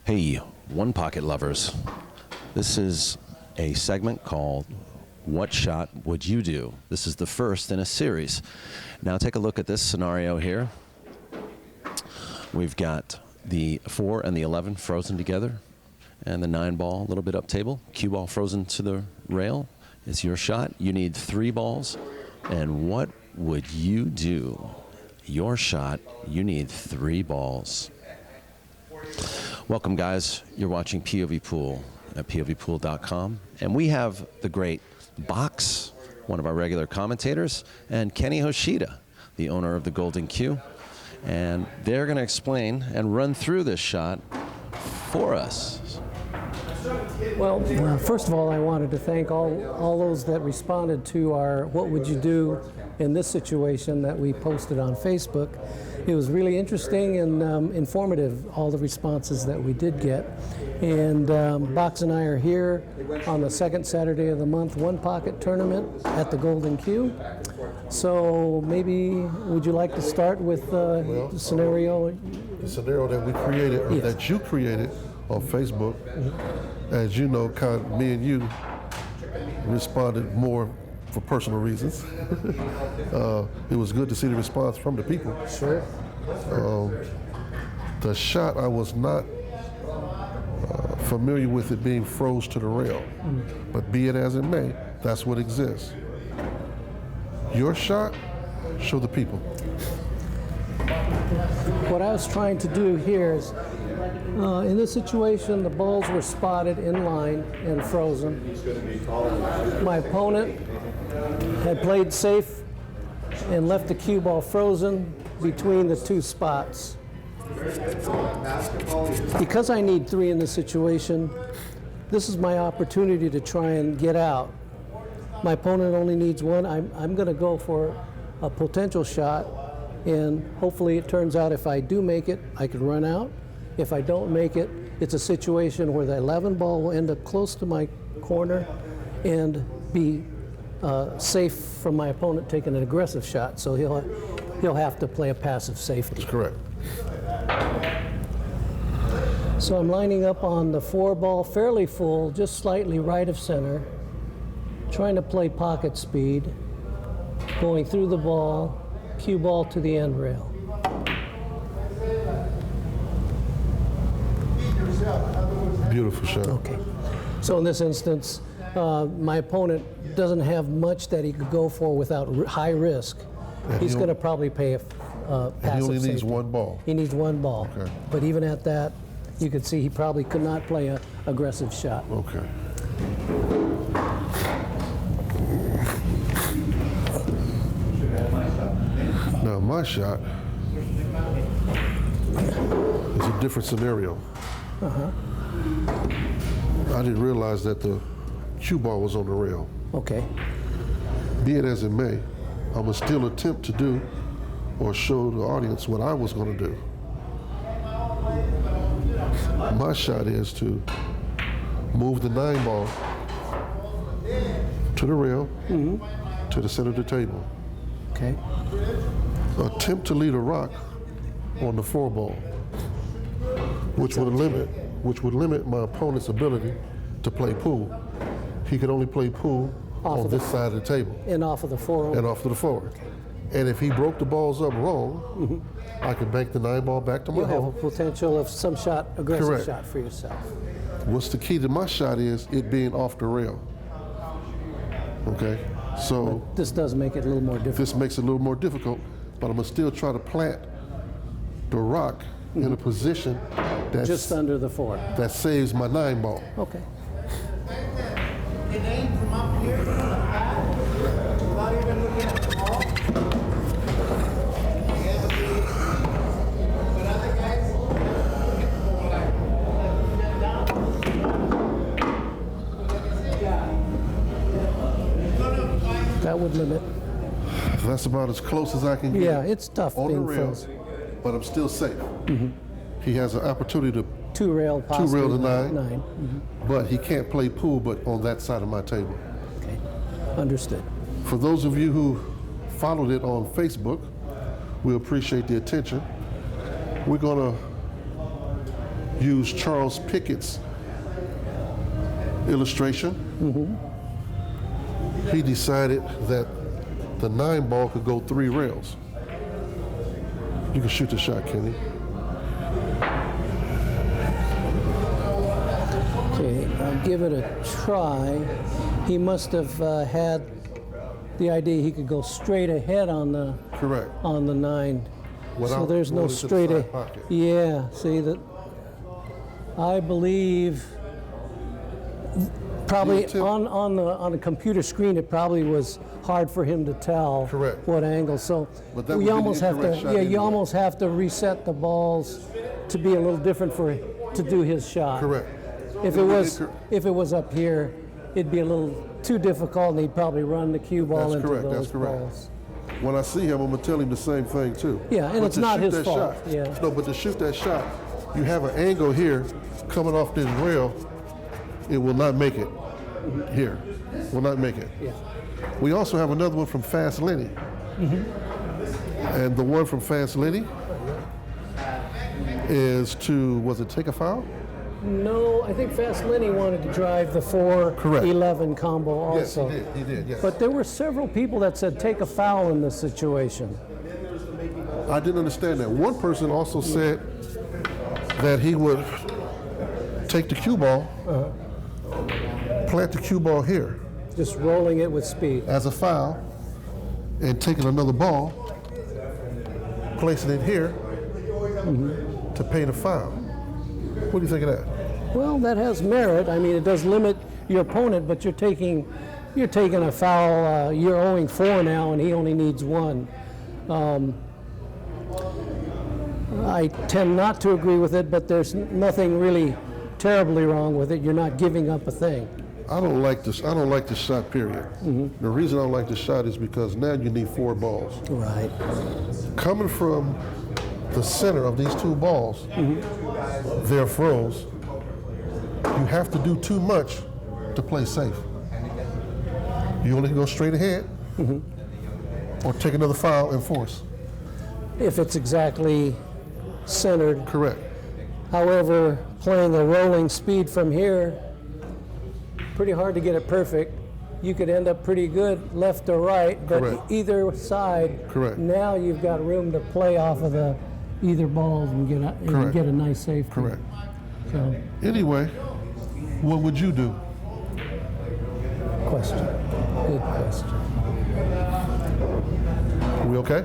Hey, one pocket lovers. This is a segment called What Shot Would You Do? This is the first in a series. Now take a look at this scenario here. We've got the 4 and the 11 frozen together, and the 9 ball a little bit up table. Cue ball frozen to the rail. It's your shot. You need 3 balls. And what would you do? Your shot, you need 3 balls. Welcome, guys. You're watching POVPOOL at POVPOOL.com. And we have the great Box, one of our regular commentators, and Kenny Hoshide, the owner of the Golden Cue. And they're going to explain and run through this shot for us. Well, first of all, I wanted to thank all those that responded to our What Would You Do in this situation that we posted on Facebook. It was really interesting and informative, all the responses that we did get. And Box and I are here on the second Saturday of the month, one pocket tournament at the Golden Cue. So maybe, would you like to start with the scenario? The scenario that we created, or that you created on Facebook. As you know, me and you responded more for personal reasons. It was good to see the response from the people. Sure. The shot, I was not familiar with it being froze to the rail, but be it as it may, that's what exists. Your shot, show the people. What I was trying to do here is, in this situation, the balls were spotted in line and frozen. My opponent had played safe and left the cue ball frozen between the 2 spots. Because I need 3 in this situation, this is my opportunity to try and get out. My opponent only needs 1. I'm going to go for a potential shot, and hopefully it turns out if I do make it, I can run out. If I don't make it, it's a situation where the 11 ball will end up close to my corner and be safe from my opponent taking an aggressive shot. So he'll have to play a passive safety. That's correct. So I'm lining up on the 4 ball, fairly full, just slightly right of center, trying to play pocket speed, going through the ball, cue ball to the end rail. Beautiful shot. Okay. So in this instance, my opponent doesn't have much that he could go for without high risk. He's going to probably pay a passive He only safety. needs 1 ball. He needs 1 ball. Okay. But even at that, you can see he probably could not play an aggressive shot. Okay. Now my shot is a different scenario. I didn't realize that the cue ball was on the rail. Okay. Be it as it may, I'm gonna still attempt to do or show the audience what I was gonna do. My shot is to move the 9 ball to the rail, to the center of the table. Okay. Attempt to lead a rock on the 4 ball, which would limit my opponent's ability to play pool. He could only play pool on this side of the table. And off of the 4. And off to the 4. And if he broke the balls up wrong, I could bank the 9 ball back to my You'll have a home. potential of some shot, aggressive Correct. shot for yourself. What's the key to my shot is it being off the rail. Okay? So This does make it a little more difficult. this makes it a little more difficult, but I'm gonna still try to plant the rock in a position Just under the 4. that saves my 9 ball. Okay. That would limit. That's about as close as I can get. Yeah, it's tough on the being rail, frozen. but I'm still safe. He has an opportunity to 2 rail, possibly 2 rail to 9, 9. but he can't play pool but on that side of my table. Okay, understood. For those of you who followed it on Facebook, we appreciate the attention. We're gonna used Charles Pickett's illustration. He decided that the 9-ball could go 3 rails. You can shoot the shot, Kenny. Okay, I'll give it a try. He must have had the idea he could go straight ahead on the Correct. on the 9. So Without there's no going into the straight side ahead. pocket. Yeah, see that. I believe probably Tip. on the computer screen it probably was hard for him to tell Correct. what angle. So But that would we be the almost have to incorrect shot you anyway. almost have to reset the balls to be a little different to do his shot. Correct. If it was up here, it'd be a little too difficult, and he'd probably run the cue ball That's into correct. those That's correct. balls. When I see him, I'm gonna tell him the same thing too. Yeah, and But it's to not shoot his that fault, shot- yeah. No, but to shoot that shot, you have an angle here coming off this rail. It will not make it here. Will not make it. Yeah. We also have another one from Fast Lenny. And the one from Fast Lenny is to, was it take a foul? No, I think Fast Lenny wanted to drive the 4-11 combo also. Yes, he did, yes. But there were several people that said take a foul in this situation. I didn't understand that. One person also said that he would take the cue ball, plant the cue ball here Just rolling it with speed. as a foul, and taking another ball, placing it here to pay the foul. What do you think of that? Well, that has merit. I mean, it does limit your opponent, but you're taking a foul. You're owing 4 now, and he only needs 1. I tend not to agree with it, but there's nothing really terribly wrong with it. You're not giving up a thing. I don't like this. I don't like this shot, period. The reason I don't like this shot is because now you need 4 balls. Right. Coming from the center of these 2 balls, they're froze. You have to do too much to play safe. You only can go straight ahead or take another foul and force. If it's exactly centered. Correct. However, playing a rolling speed from here, pretty hard to get it perfect. You could end up pretty good left or right, but Correct. either side, Correct. now you've got room to play off of either balls and Correct. get a nice safety. Correct. So, Anyway, what would you do? question. Good question. We okay?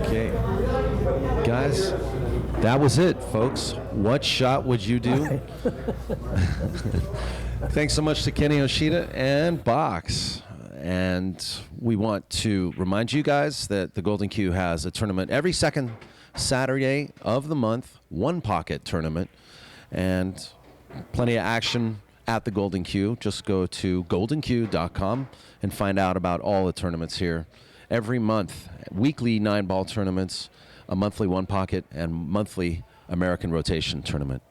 Okay. Guys, that was it, folks. What shot would you do? Thanks so much to Kenny Hoshide and Box. And we want to remind you guys that the Golden Cue has a tournament every second Saturday of the month, 1 pocket tournament, and plenty of action at the Golden Cue. Just go to goldencue.com and find out about all the tournaments here. Every month, weekly 9-ball tournaments, a monthly 1 pocket, and monthly American rotation tournament.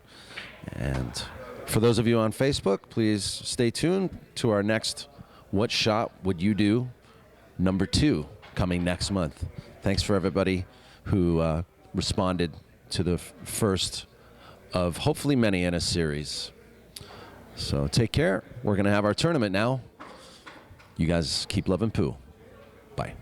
And for those of you on Facebook, please stay tuned to our next What Shot Would You Do? #2 coming next month. Thanks for everybody who responded to the first of hopefully many in a series. So take care. We're going to have our tournament now. You guys keep loving pool. Bye.